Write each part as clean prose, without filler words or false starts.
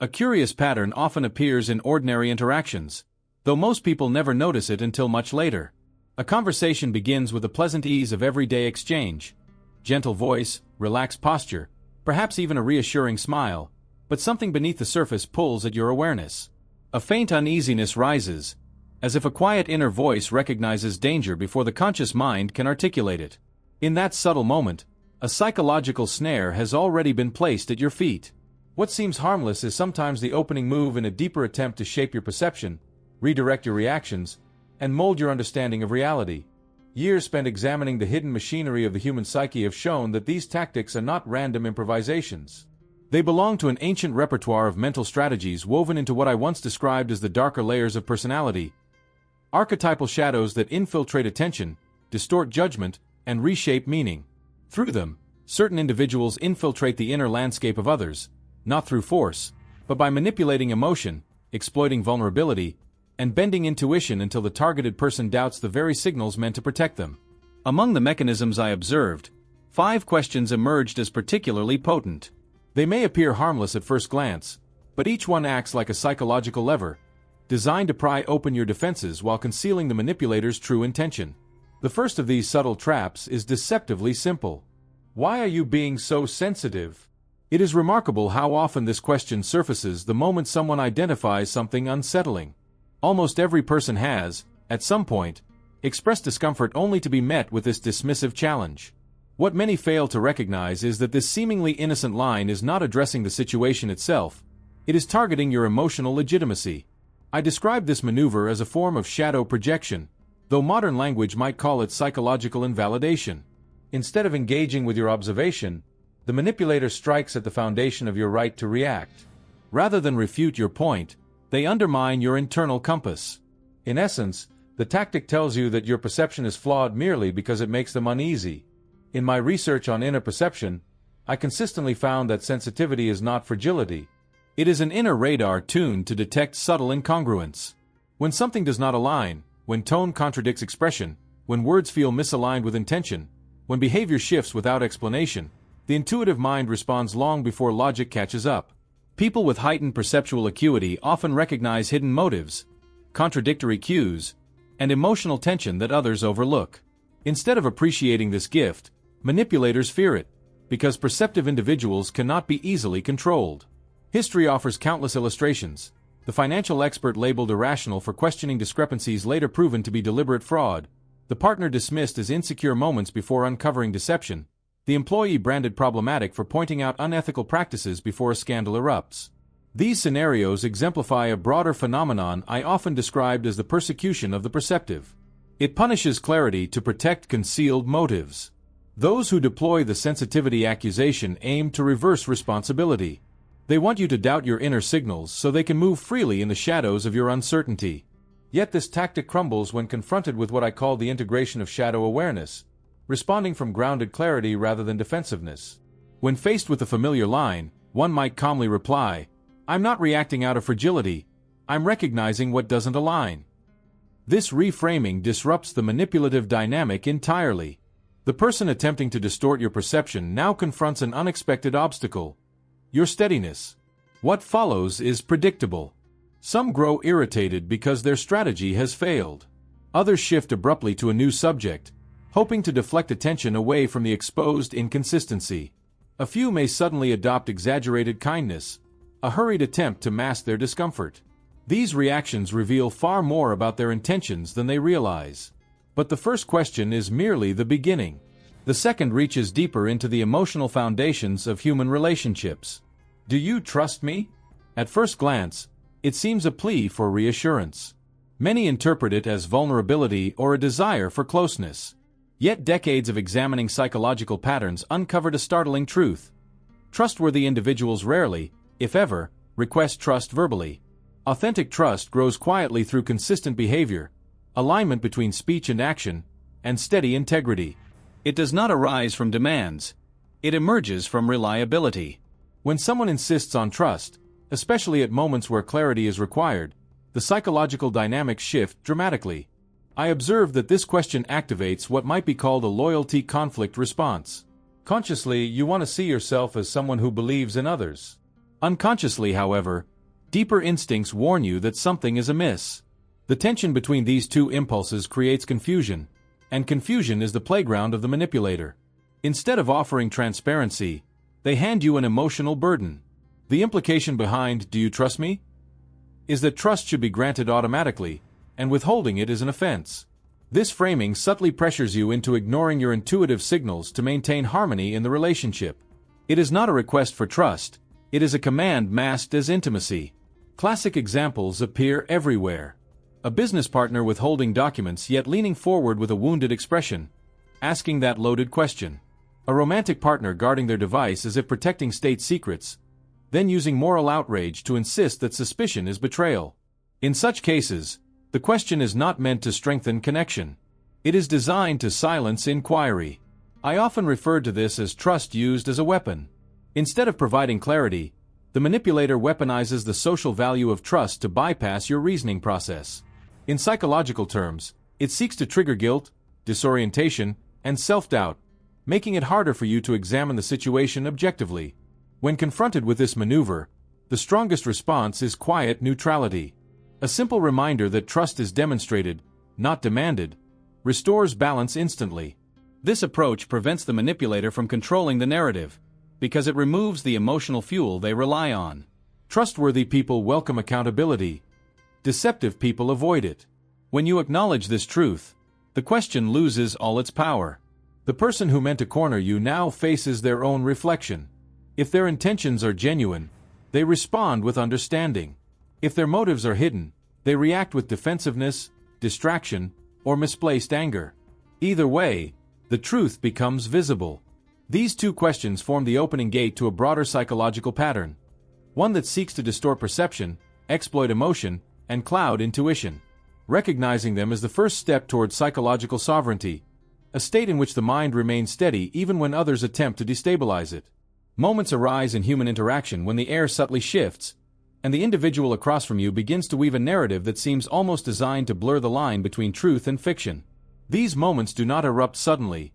A curious pattern often appears in ordinary interactions, though most people never notice it until much later. A conversation begins with the pleasant ease of everyday exchange. Gentle voice, relaxed posture, perhaps even a reassuring smile, but something beneath the surface pulls at your awareness. A faint uneasiness rises, as if a quiet inner voice recognizes danger before the conscious mind can articulate it. In that subtle moment, a psychological snare has already been placed at your feet. What seems harmless is sometimes the opening move in a deeper attempt to shape your perception, redirect your reactions, and mold your understanding of reality. Years spent examining the hidden machinery of the human psyche have shown that these tactics are not random improvisations. They belong to an ancient repertoire of mental strategies woven into what I once described as the darker layers of personality. Archetypal shadows that infiltrate attention, distort judgment, and reshape meaning. Through them, certain individuals infiltrate the inner landscape of others, not through force, but by manipulating emotion, exploiting vulnerability, and bending intuition until the targeted person doubts the very signals meant to protect them. Among the mechanisms I observed, 5 questions emerged as particularly potent. They may appear harmless at first glance, but each one acts like a psychological lever, designed to pry open your defenses while concealing the manipulator's true intention. The first of these subtle traps is deceptively simple. Why are you being so sensitive? It is remarkable how often this question surfaces the moment someone identifies something unsettling. Almost every person has, at some point, expressed discomfort only to be met with this dismissive challenge. What many fail to recognize is that this seemingly innocent line is not addressing the situation itself. It is targeting your emotional legitimacy. I describe this maneuver as a form of shadow projection, though modern language might call it psychological invalidation. Instead of engaging with your observation, the manipulator strikes at the foundation of your right to react. Rather than refute your point, they undermine your internal compass. In essence, the tactic tells you that your perception is flawed merely because it makes them uneasy. In my research on inner perception, I consistently found that sensitivity is not fragility. It is an inner radar tuned to detect subtle incongruence. When something does not align, when tone contradicts expression, when words feel misaligned with intention, when behavior shifts without explanation, the intuitive mind responds long before logic catches up. People with heightened perceptual acuity often recognize hidden motives, contradictory cues, and emotional tension that others overlook. Instead of appreciating this gift, manipulators fear it, because perceptive individuals cannot be easily controlled. History offers countless illustrations. The financial expert labeled irrational for questioning discrepancies later proven to be deliberate fraud. The partner dismissed as insecure moments before uncovering deception. The employee branded problematic for pointing out unethical practices before a scandal erupts. These scenarios exemplify a broader phenomenon I often described as the persecution of the perceptive. It punishes clarity to protect concealed motives. Those who deploy the sensitivity accusation aim to reverse responsibility. They want you to doubt your inner signals so they can move freely in the shadows of your uncertainty. Yet this tactic crumbles when confronted with what I call the integration of shadow awareness, responding from grounded clarity rather than defensiveness. When faced with a familiar line, one might calmly reply, "I'm not reacting out of fragility, I'm recognizing what doesn't align." This reframing disrupts the manipulative dynamic entirely. The person attempting to distort your perception now confronts an unexpected obstacle: your steadiness. What follows is predictable. Some grow irritated because their strategy has failed. Others shift abruptly to a new subject, hoping to deflect attention away from the exposed inconsistency. A few may suddenly adopt exaggerated kindness, a hurried attempt to mask their discomfort. These reactions reveal far more about their intentions than they realize. But the first question is merely the beginning. The second reaches deeper into the emotional foundations of human relationships. Do you trust me? At first glance, it seems a plea for reassurance. Many interpret it as vulnerability or a desire for closeness. Yet decades of examining psychological patterns uncovered a startling truth. Trustworthy individuals rarely, if ever, request trust verbally. Authentic trust grows quietly through consistent behavior, alignment between speech and action, and steady integrity. It does not arise from demands. It emerges from reliability. When someone insists on trust, especially at moments where clarity is required, the psychological dynamics shift dramatically. I observe that this question activates what might be called a loyalty conflict response. Consciously, you want to see yourself as someone who believes in others. Unconsciously, however, deeper instincts warn you that something is amiss. The tension between these two impulses creates confusion, and confusion is the playground of the manipulator. Instead of offering transparency, they hand you an emotional burden. The implication behind "do you trust me?" is that trust should be granted automatically, and withholding it is an offense. This framing subtly pressures you into ignoring your intuitive signals to maintain harmony in the relationship. It is not a request for trust, it is a command masked as intimacy. Classic examples appear everywhere. A business partner withholding documents yet leaning forward with a wounded expression, asking that loaded question. A romantic partner guarding their device as if protecting state secrets, then using moral outrage to insist that suspicion is betrayal. In such cases, the question is not meant to strengthen connection. It is designed to silence inquiry. I often refer to this as trust used as a weapon. Instead of providing clarity, the manipulator weaponizes the social value of trust to bypass your reasoning process. In psychological terms, it seeks to trigger guilt, disorientation, and self-doubt, making it harder for you to examine the situation objectively. When confronted with this maneuver, the strongest response is quiet neutrality. A simple reminder that trust is demonstrated, not demanded, restores balance instantly. This approach prevents the manipulator from controlling the narrative, because it removes the emotional fuel they rely on. Trustworthy people welcome accountability. Deceptive people avoid it. When you acknowledge this truth, the question loses all its power. The person who meant to corner you now faces their own reflection. If their intentions are genuine, they respond with understanding. If their motives are hidden, they react with defensiveness, distraction, or misplaced anger. Either way, the truth becomes visible. These two questions form the opening gate to a broader psychological pattern, one that seeks to distort perception, exploit emotion, and cloud intuition. Recognizing them is the first step toward psychological sovereignty, a state in which the mind remains steady even when others attempt to destabilize it. Moments arise in human interaction when the air subtly shifts, and the individual across from you begins to weave a narrative that seems almost designed to blur the line between truth and fiction. These moments do not erupt suddenly.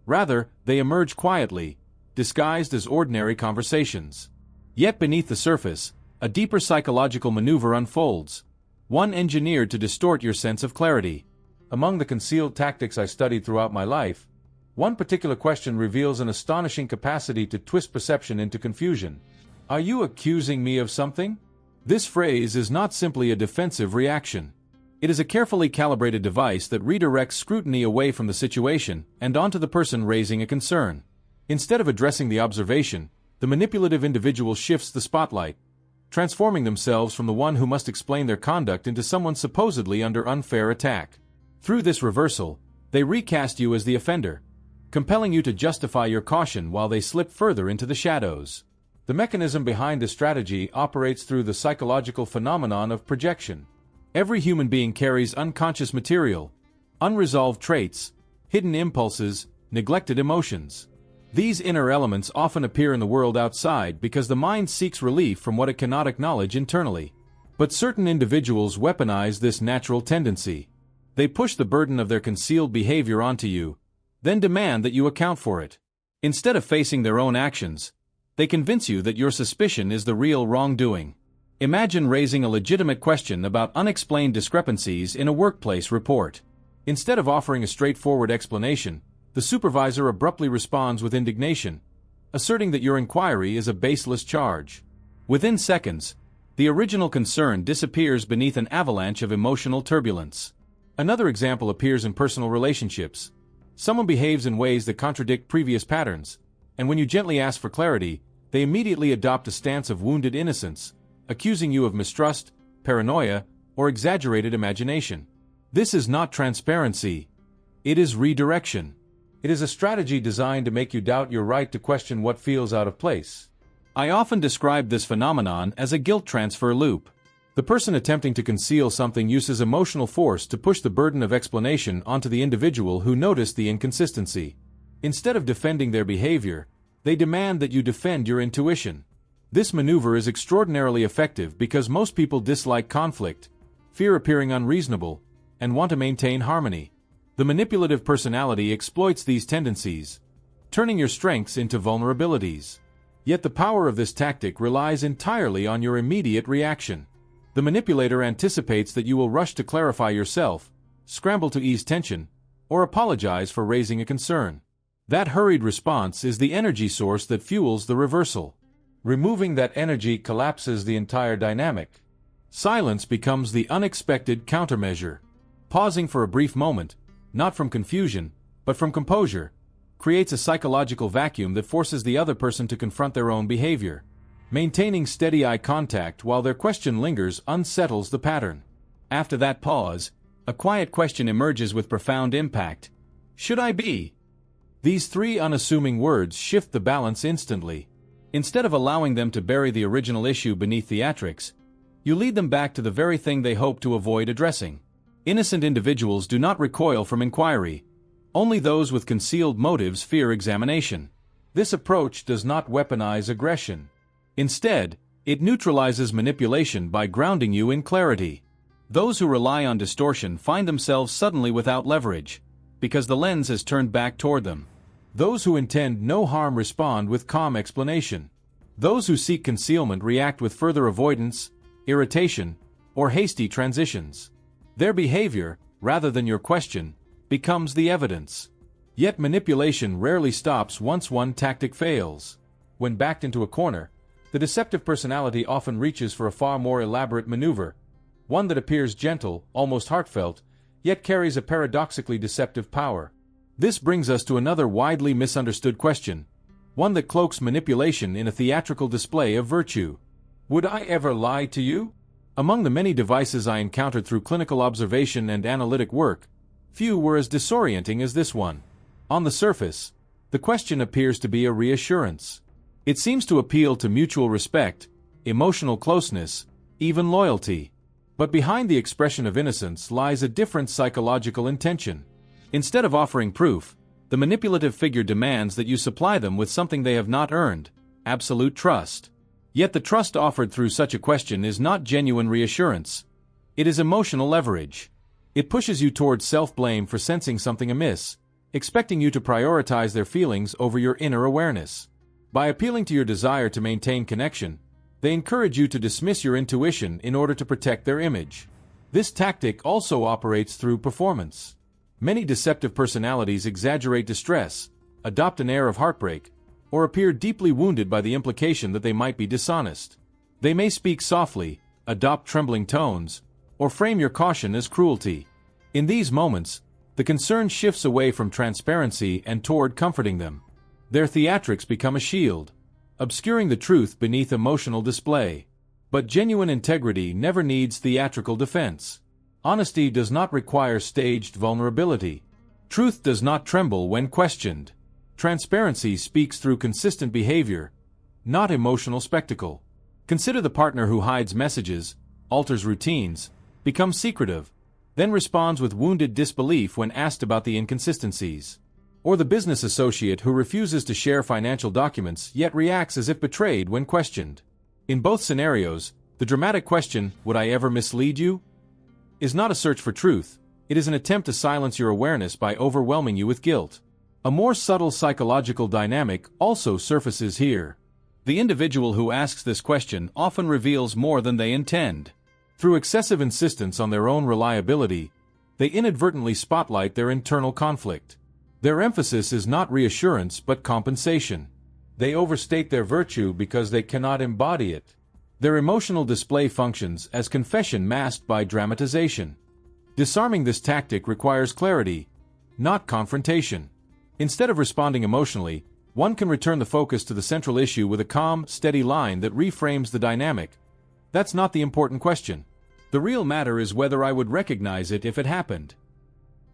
Rather, they emerge quietly, disguised as ordinary conversations. Yet beneath the surface, a deeper psychological maneuver unfolds, one engineered to distort your sense of clarity. Among the concealed tactics I studied throughout my life, one particular question reveals an astonishing capacity to twist perception into confusion. "Are you accusing me of something?" This phrase is not simply a defensive reaction. It is a carefully calibrated device that redirects scrutiny away from the situation and onto the person raising a concern. Instead of addressing the observation, the manipulative individual shifts the spotlight, transforming themselves from the one who must explain their conduct into someone supposedly under unfair attack. Through this reversal, they recast you as the offender, compelling you to justify your caution while they slip further into the shadows. The mechanism behind this strategy operates through the psychological phenomenon of projection. Every human being carries unconscious material, unresolved traits, hidden impulses, neglected emotions. These inner elements often appear in the world outside because the mind seeks relief from what it cannot acknowledge internally. But certain individuals weaponize this natural tendency. They push the burden of their concealed behavior onto you, then demand that you account for it. Instead of facing their own actions, they convince you that your suspicion is the real wrongdoing. Imagine raising a legitimate question about unexplained discrepancies in a workplace report. Instead of offering a straightforward explanation, the supervisor abruptly responds with indignation, asserting that your inquiry is a baseless charge. Within seconds, the original concern disappears beneath an avalanche of emotional turbulence. Another example appears in personal relationships. Someone behaves in ways that contradict previous patterns, and when you gently ask for clarity, they immediately adopt a stance of wounded innocence, accusing you of mistrust, paranoia, or exaggerated imagination. This is not transparency. It is redirection. It is a strategy designed to make you doubt your right to question what feels out of place. I often describe this phenomenon as a guilt transfer loop. The person attempting to conceal something uses emotional force to push the burden of explanation onto the individual who noticed the inconsistency. Instead of defending their behavior, they demand that you defend your intuition. This maneuver is extraordinarily effective because most people dislike conflict, fear appearing unreasonable, and want to maintain harmony. The manipulative personality exploits these tendencies, turning your strengths into vulnerabilities. Yet the power of this tactic relies entirely on your immediate reaction. The manipulator anticipates that you will rush to clarify yourself, scramble to ease tension, or apologize for raising a concern. That hurried response is the energy source that fuels the reversal. Removing that energy collapses the entire dynamic. Silence becomes the unexpected countermeasure. Pausing for a brief moment, not from confusion, but from composure, creates a psychological vacuum that forces the other person to confront their own behavior. Maintaining steady eye contact while their question lingers unsettles the pattern. After that pause, a quiet question emerges with profound impact. Should I be? These three unassuming words shift the balance instantly. Instead of allowing them to bury the original issue beneath theatrics, you lead them back to the very thing they hope to avoid addressing. Innocent individuals do not recoil from inquiry. Only those with concealed motives fear examination. This approach does not weaponize aggression. Instead, it neutralizes manipulation by grounding you in clarity. Those who rely on distortion find themselves suddenly without leverage, because the lens has turned back toward them. Those who intend no harm respond with calm explanation. Those who seek concealment react with further avoidance, irritation, or hasty transitions. Their behavior, rather than your question, becomes the evidence. Yet manipulation rarely stops once one tactic fails. When backed into a corner, the deceptive personality often reaches for a far more elaborate maneuver, one that appears gentle, almost heartfelt, yet carries a paradoxically deceptive power. This brings us to another widely misunderstood question, one that cloaks manipulation in a theatrical display of virtue. Would I ever lie to you? Among the many devices I encountered through clinical observation and analytic work, few were as disorienting as this one. On the surface, the question appears to be a reassurance. It seems to appeal to mutual respect, emotional closeness, even loyalty. But behind the expression of innocence lies a different psychological intention. Instead of offering proof, the manipulative figure demands that you supply them with something they have not earned, absolute trust. Yet the trust offered through such a question is not genuine reassurance. It is emotional leverage. It pushes you towards self-blame for sensing something amiss, expecting you to prioritize their feelings over your inner awareness. By appealing to your desire to maintain connection, they encourage you to dismiss your intuition in order to protect their image. This tactic also operates through performance. Many deceptive personalities exaggerate distress, adopt an air of heartbreak, or appear deeply wounded by the implication that they might be dishonest. They may speak softly, adopt trembling tones, or frame your caution as cruelty. In these moments, the concern shifts away from transparency and toward comforting them. Their theatrics become a shield, obscuring the truth beneath emotional display. But genuine integrity never needs theatrical defense. Honesty does not require staged vulnerability. Truth does not tremble when questioned. Transparency speaks through consistent behavior, not emotional spectacle. Consider the partner who hides messages, alters routines, becomes secretive, then responds with wounded disbelief when asked about the inconsistencies. Or the business associate who refuses to share financial documents yet reacts as if betrayed when questioned. In both scenarios, the dramatic question, "Would I ever mislead you?" is not a search for truth. It is an attempt to silence your awareness by overwhelming you with guilt. A more subtle psychological dynamic also surfaces here. The individual who asks this question often reveals more than they intend. Through excessive insistence on their own reliability, they inadvertently spotlight their internal conflict. Their emphasis is not reassurance but compensation. They overstate their virtue because they cannot embody it. Their emotional display functions as confession masked by dramatization. Disarming this tactic requires clarity, not confrontation. Instead of responding emotionally, one can return the focus to the central issue with a calm, steady line that reframes the dynamic. That's not the important question. The real matter is whether I would recognize it if it happened.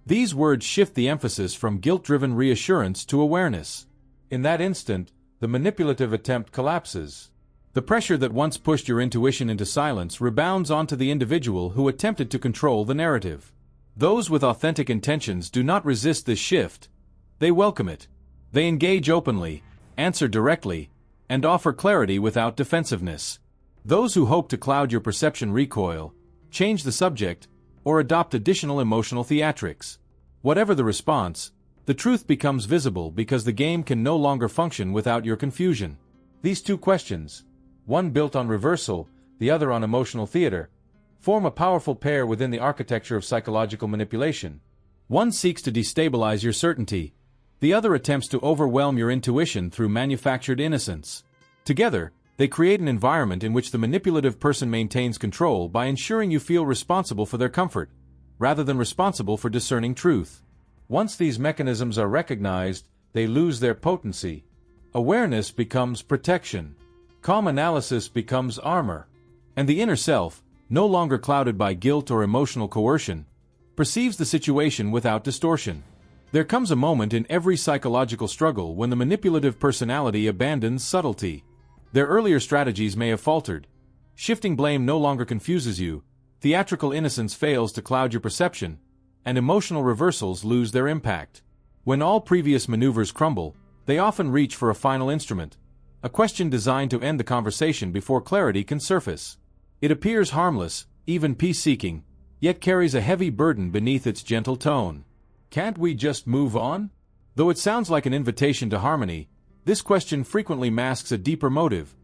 These words shift the emphasis from guilt-driven reassurance to awareness. In that instant, the manipulative attempt collapses. The pressure that once pushed your intuition into silence rebounds onto the individual who attempted to control the narrative. Those with authentic intentions do not resist this shift. They welcome it. They engage openly, answer directly, and offer clarity without defensiveness. Those who hope to cloud your perception recoil, change the subject, or adopt additional emotional theatrics. Whatever the response, the truth becomes visible because the game can no longer function without your confusion. These two questions, one built on reversal, the other on emotional theater, form a powerful pair within the architecture of psychological manipulation. One seeks to destabilize your certainty. The other attempts to overwhelm your intuition through manufactured innocence. Together, they create an environment in which the manipulative person maintains control by ensuring you feel responsible for their comfort, rather than responsible for discerning truth. Once these mechanisms are recognized, they lose their potency. Awareness becomes protection. Calm analysis becomes armor. And the inner self, no longer clouded by guilt or emotional coercion, perceives the situation without distortion. There comes a moment in every psychological struggle when the manipulative personality abandons subtlety. Their earlier strategies may have faltered. Shifting blame no longer confuses you, theatrical innocence fails to cloud your perception, and emotional reversals lose their impact. When all previous maneuvers crumble, they often reach for a final instrument, a question designed to end the conversation before clarity can surface. It appears harmless, even peace-seeking, yet carries a heavy burden beneath its gentle tone. Can't we just move on? Though it sounds like an invitation to harmony, this question frequently masks a deeper motive,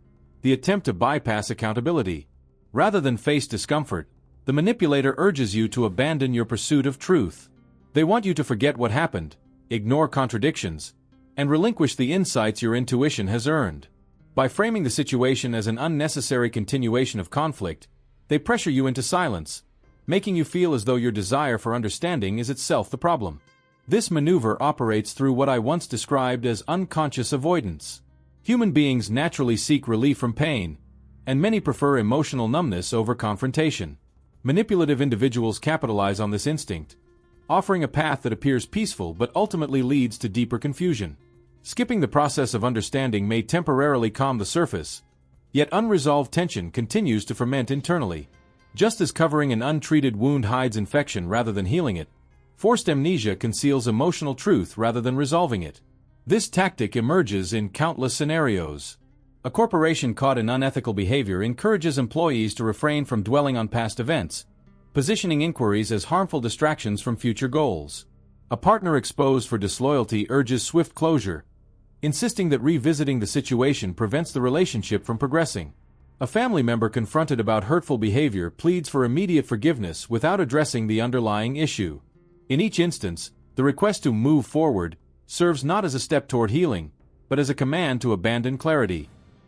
the attempt to bypass accountability. Rather than face discomfort, the manipulator urges you to abandon your pursuit of truth. They want you to forget what happened, ignore contradictions, and relinquish the insights your intuition has earned. By framing the situation as an unnecessary continuation of conflict, they pressure you into silence, making you feel as though your desire for understanding is itself the problem. This maneuver operates through what I once described as unconscious avoidance. Human beings naturally seek relief from pain, and many prefer emotional numbness over confrontation. Manipulative individuals capitalize on this instinct, offering a path that appears peaceful but ultimately leads to deeper confusion. Skipping the process of understanding may temporarily calm the surface, yet unresolved tension continues to ferment internally. Just as covering an untreated wound hides infection rather than healing it, forced amnesia conceals emotional truth rather than resolving it. This tactic emerges in countless scenarios. A corporation caught in unethical behavior encourages employees to refrain from dwelling on past events, positioning inquiries as harmful distractions from future goals. A partner exposed for disloyalty urges swift closure, insisting that revisiting the situation prevents the relationship from progressing. A family member confronted about hurtful behavior pleads for immediate forgiveness without addressing the underlying issue. In each instance, the request to move forward serves not as a step toward healing, but as a command to abandon clarity.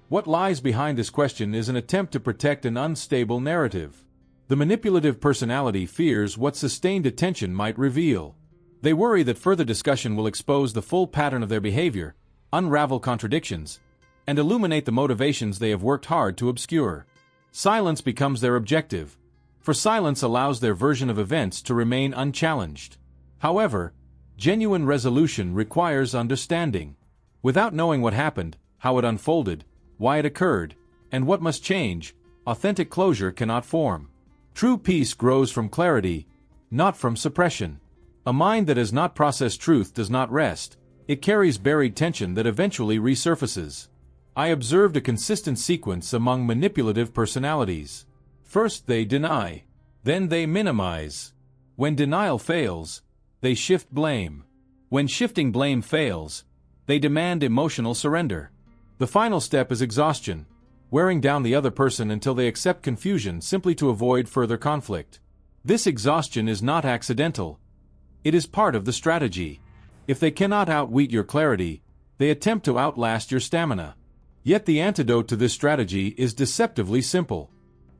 What lies behind this question is an attempt to protect an unstable narrative. The manipulative personality fears what sustained attention might reveal. They worry that further discussion will expose the full pattern of their behavior, unravel contradictions, and illuminate the motivations they have worked hard to obscure. Silence becomes their objective, for silence allows their version of events to remain unchallenged. However, genuine resolution requires understanding. Without knowing what happened, how it unfolded, why it occurred, and what must change, authentic closure cannot form. True peace grows from clarity, not from suppression. A mind that has not processed truth does not rest. It carries buried tension that eventually resurfaces. I observed a consistent sequence among manipulative personalities. First they deny. Then they minimize. When denial fails, they shift blame. When shifting blame fails, they demand emotional surrender. The final step is exhaustion, wearing down the other person until they accept confusion simply to avoid further conflict. This exhaustion is not accidental. It is part of the strategy. If they cannot outwit your clarity, they attempt to outlast your stamina. Yet the antidote to this strategy is deceptively simple.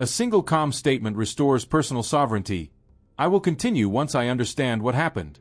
A single calm statement restores personal sovereignty. I will continue once I understand what happened.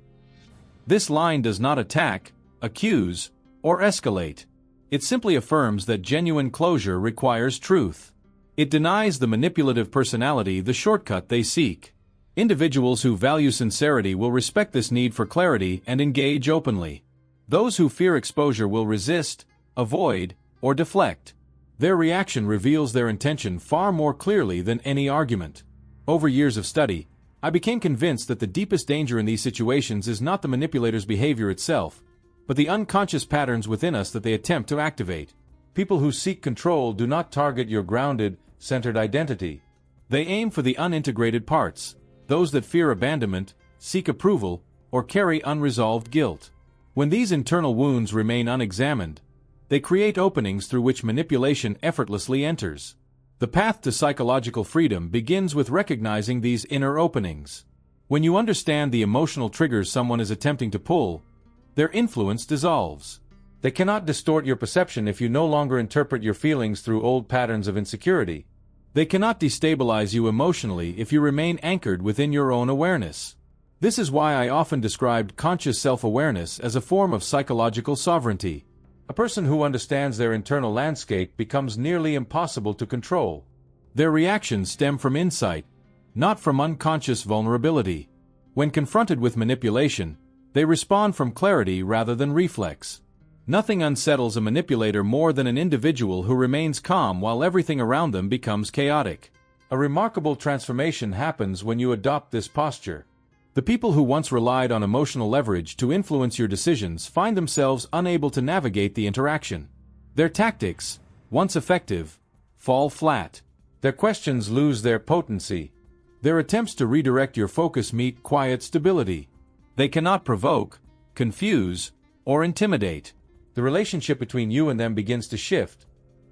This line does not attack, accuse, or escalate. It simply affirms that genuine closure requires truth. It denies the manipulative personality the shortcut they seek. Individuals who value sincerity will respect this need for clarity and engage openly. Those who fear exposure will resist, avoid, or deflect. Their reaction reveals their intention far more clearly than any argument. Over years of study, I became convinced that the deepest danger in these situations is not the manipulator's behavior itself, but the unconscious patterns within us that they attempt to activate. People who seek control do not target your grounded, centered identity. They aim for the unintegrated parts, those that fear abandonment, seek approval, or carry unresolved guilt. When these internal wounds remain unexamined, They create openings through which manipulation effortlessly enters. The path to psychological freedom begins with recognizing these inner openings. When you understand the emotional triggers someone is attempting to pull, their influence dissolves. They cannot distort your perception if you no longer interpret your feelings through old patterns of insecurity. They cannot destabilize you emotionally if you remain anchored within your own awareness. This is why I often described conscious self-awareness as a form of psychological sovereignty. A person who understands their internal landscape becomes nearly impossible to control. Their reactions stem from insight, not from unconscious vulnerability. When confronted with manipulation, they respond from clarity rather than reflex. Nothing unsettles a manipulator more than an individual who remains calm while everything around them becomes chaotic. A remarkable transformation happens when you adopt this posture. The people who once relied on emotional leverage to influence your decisions find themselves unable to navigate the interaction. Their tactics, once effective, fall flat. Their questions lose their potency. Their attempts to redirect your focus meet quiet stability. They cannot provoke, confuse, or intimidate. The relationship between you and them begins to shift,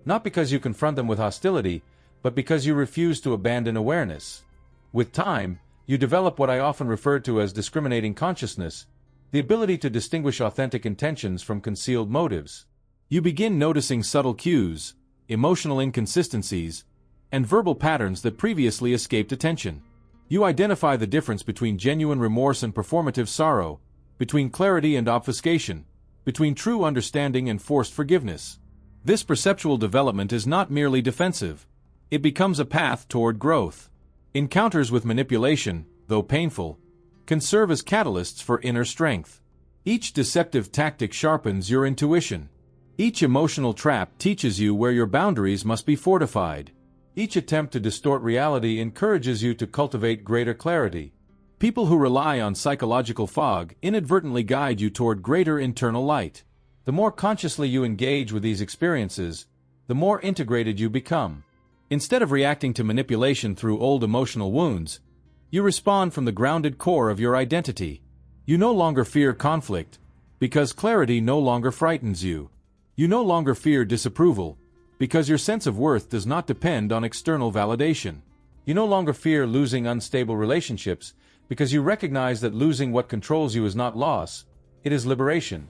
not because you confront them with hostility, but because you refuse to abandon awareness. With time, you develop what I often refer to as discriminating consciousness, the ability to distinguish authentic intentions from concealed motives. You begin noticing subtle cues, emotional inconsistencies, and verbal patterns that previously escaped attention. You identify the difference between genuine remorse and performative sorrow, between clarity and obfuscation, between true understanding and forced forgiveness. This perceptual development is not merely defensive. It becomes a path toward growth. Encounters with manipulation, though painful, can serve as catalysts for inner strength. Each deceptive tactic sharpens your intuition. Each emotional trap teaches you where your boundaries must be fortified. Each attempt to distort reality encourages you to cultivate greater clarity. People who rely on psychological fog inadvertently guide you toward greater internal light. The more consciously you engage with these experiences, the more integrated you become. Instead of reacting to manipulation through old emotional wounds, you respond from the grounded core of your identity. You no longer fear conflict, because clarity no longer frightens you. You no longer fear disapproval, because your sense of worth does not depend on external validation. You no longer fear losing unstable relationships, because you recognize that losing what controls you is not loss, it is liberation.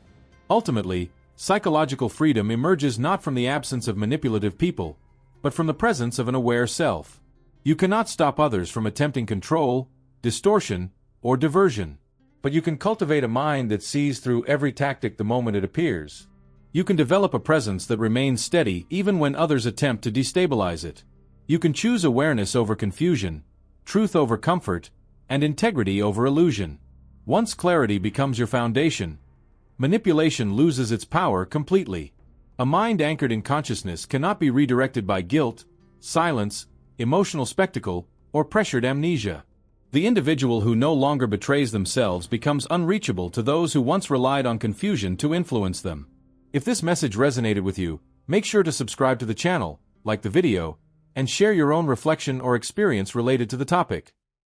Ultimately, psychological freedom emerges not from the absence of manipulative people, but from the presence of an aware self. You cannot stop others from attempting control, distortion, or diversion, but you can cultivate a mind that sees through every tactic the moment it appears. You can develop a presence that remains steady even when others attempt to destabilize it. You can choose awareness over confusion, truth over comfort, and integrity over illusion. Once clarity becomes your foundation, manipulation loses its power completely. A mind anchored in consciousness cannot be redirected by guilt, silence, emotional spectacle, or pressured amnesia. The individual who no longer betrays themselves becomes unreachable to those who once relied on confusion to influence them. If this message resonated with you, make sure to subscribe to the channel, like the video, and share your own reflection or experience related to the topic.